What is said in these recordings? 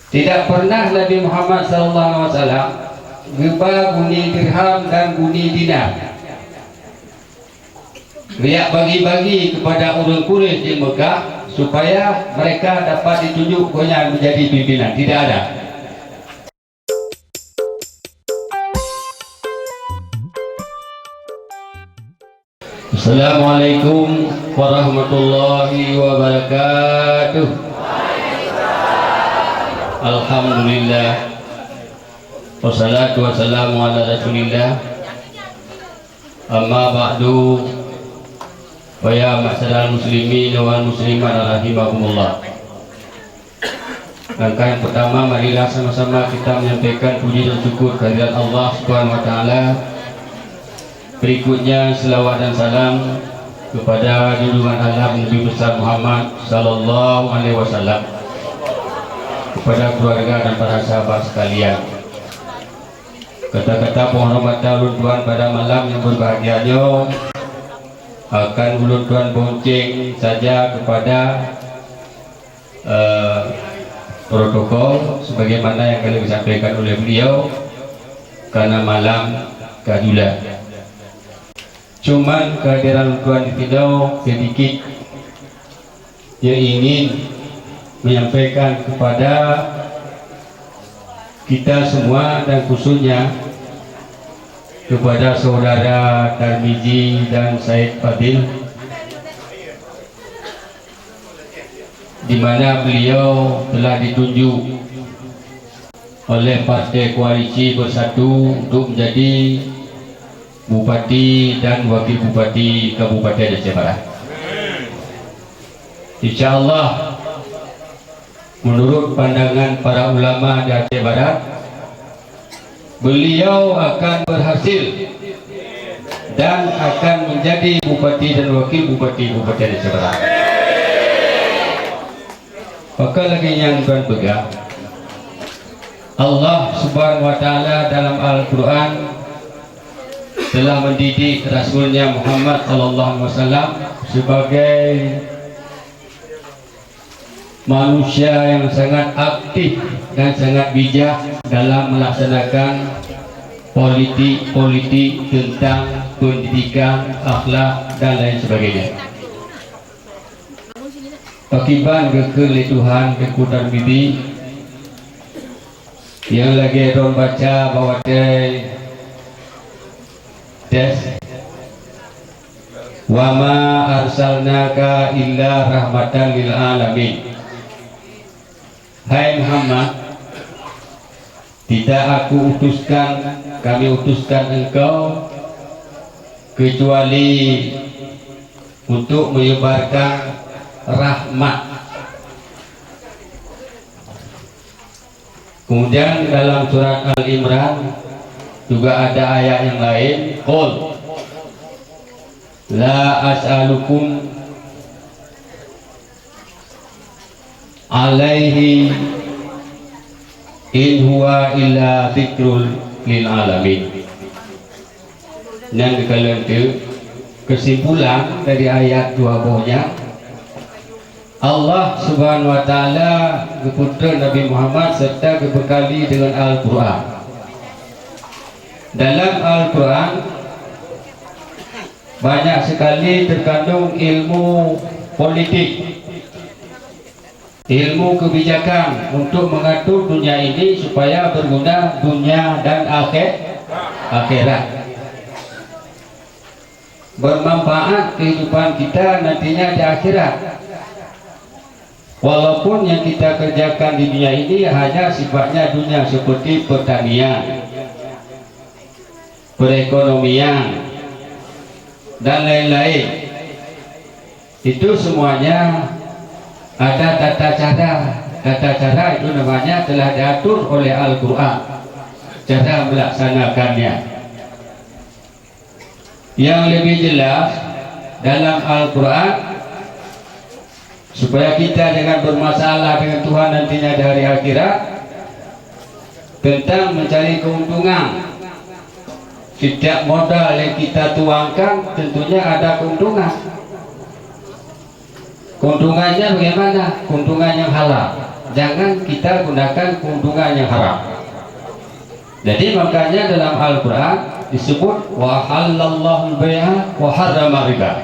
Tidak pernah Nabi Muhammad SAW riba guni dirham dan guni dinar. Riak bagi-bagi kepada orang Quraisy di Mekah supaya mereka dapat ditunjuk menjadi pimpinan. Tidak ada. Assalamualaikum warahmatullahi wabarakatuh. Alhamdulillah, wassalatu wassalamu ala rasulillah. Amma ba'du, wa ya ma'asyiral muslimin wal muslimat rahimakumullah. Langkah yang pertama, marilah sama-sama kita menyampaikan puji dan syukur kehadirat Allah Subhanahu wa taala. Berikutnya selawat dan salam kepada junjungan alam Nabi besar Muhammad sallallahu alaihi wasallam, kepada keluarga dan para sahabat sekalian. Kata-kata penghormatan Tuhan pada malam yang berbahagianya akan Tuhan bonceng saja kepada protokol sebagaimana yang kali disampaikan oleh beliau, karena malam kadulah. Cuman kehadiran Tuhan tidak sedikit yang ingin menyampaikan kepada kita semua dan khususnya kepada saudara Darmiji dan Said Fadil, di mana beliau telah ditunjuk oleh Partai Koalisi Bersatu untuk menjadi Bupati dan Wakil Bupati Kabupaten Aceh Barat. InsyaAllah menurut pandangan para ulama di Aceh Barat, beliau akan berhasil dan akan menjadi Bupati dan Wakil Bupati Kabupaten Aceh Barat. Maka lagi yang Tuhan pegang, Allah Subhanahu wa taala dalam Al-Quran telah mendidik Rasulnya Muhammad SAW sebagai manusia yang sangat aktif dan sangat bijak dalam melaksanakan politik tentang pendidikan, akhlak dan lain sebagainya. Akibat kekeliruan kekuatan bibi yang lagi orang baca bahwa wa ma arsalnaka illa rahmatan lil alamin. Hai Muhammad, tidak kami utuskan engkau kecuali untuk menyebarkan rahmat. Kemudian dalam surat Al-Imran juga ada ayat yang lain, qul la as'alukum alaihi in huwa illa dzikrul lil alamin. Yang kalian itu kesimpulan dari ayat dua bawahnya, Allah Subhanahu wa taala kepada Nabi Muhammad serta dibekali dengan Al-Quran. Dalam Al-Quran banyak sekali terkandung ilmu politik, ilmu kebijakan untuk mengatur dunia ini supaya berguna dunia dan akhirat, bermanfaat kehidupan kita nantinya di akhirat. Walaupun yang kita kerjakan di dunia ini hanya sifatnya dunia, seperti pertanian, perekonomian dan lain-lain, itu semuanya ada tata cara. Tata cara itu namanya telah diatur oleh Al-Quran, cara melaksanakannya. Yang lebih jelas dalam Al-Quran, supaya kita jangan bermasalah dengan Tuhan nantinya di hari akhirat, tentang mencari keuntungan. Setiap modal yang kita tuangkan tentunya ada keuntungan. Keuntungannya bagaimana? Keuntungan yang halal. jangan kita gunakan keuntungan yang haram. Jadi makanya dalam Al-Quran disebut wa halallahu al-bai'a wa harrama riba.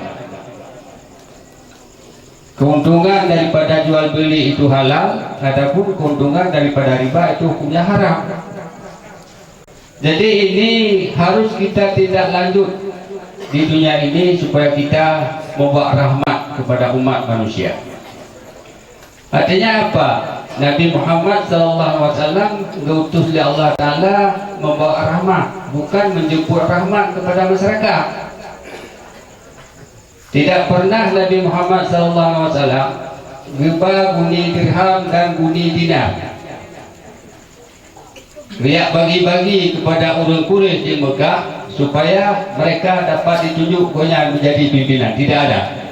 Keuntungan daripada jual beli itu halal, adapun keuntungan daripada riba itu hukumnya haram. Jadi ini harus kita tindak lanjut di dunia ini supaya kita membawa rahmat kepada umat manusia. Artinya apa? Nabi Muhammad SAW diutus oleh Allah Ta'ala membawa rahmat, bukan menjemput rahmat kepada masyarakat. Tidak pernah Nabi Muhammad SAW riba guni dirham dan guni dinar, riak bagi-bagi kepada orang Quraisy di Mekah supaya mereka dapat ditunjuk menjadi pimpinan. Tidak ada.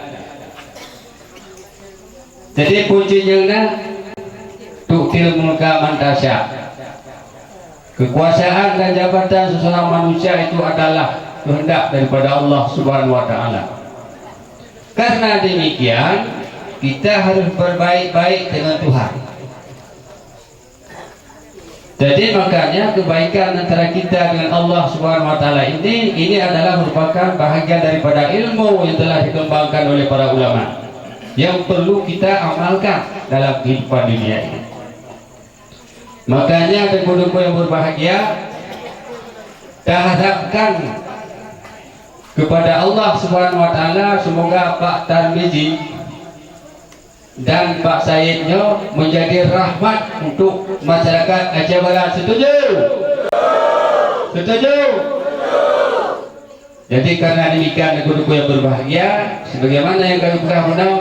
Jadi kuncinya tu'til mulka man tasya. Kekuasaan dan jabatan seseorang manusia itu adalah kehendak daripada Allah Subhanahu wa Ta'ala. Karena demikian kita harus berbaik-baik dengan Tuhan. Jadi makanya kebaikan antara kita dengan Allah Subhanahu wa Ta'ala ini adalah merupakan bahagian daripada ilmu yang telah dikembangkan oleh para ulama, yang perlu kita amalkan dalam kehidupan dunia ini. Makanya penduduk yang berbahagia, kita harapkan kepada Allah Subhanahu wa Ta'ala semoga Pak Tarmizi dan Pak Saidnya menjadi rahmat untuk masyarakat Aceh Barat. Setuju? Setuju? Jadi karena demikian penduduk yang berbahagia, sebagaimana yang kami pernah menang,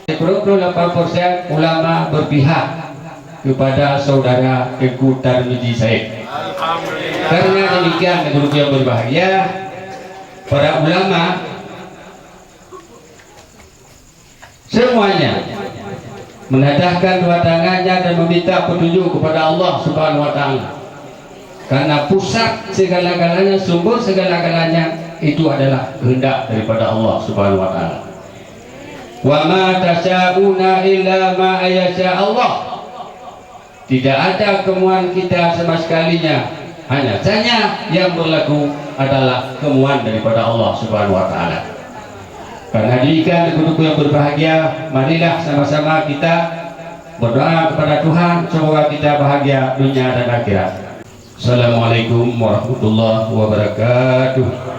28% ulama berpihak kepada saudara Tengku Tarmizi Said. Karena demikian penduduk yang berbahagia, para ulama semuanya menadahkan dua tangannya dan meminta petunjuk kepada Allah Subhanahu wa Ta'ala, karena pusat segala-galanya, sumber segala-galanya itu adalah kehendak daripada Allah Subhanahu wa Ta'ala. Wa ma tasyauna illa ma yasha Allah. Tidak ada kemauan kita sama sekalinya, hanya saja yang berlaku adalah kemauan daripada Allah Subhanahu wa Ta'ala. Karena demikian penduduk yang berbahagia, marilah sama-sama kita berdoa kepada Tuhan semoga kita bahagia dunia dan akhirat. Assalamualaikum warahmatullahi wabarakatuh.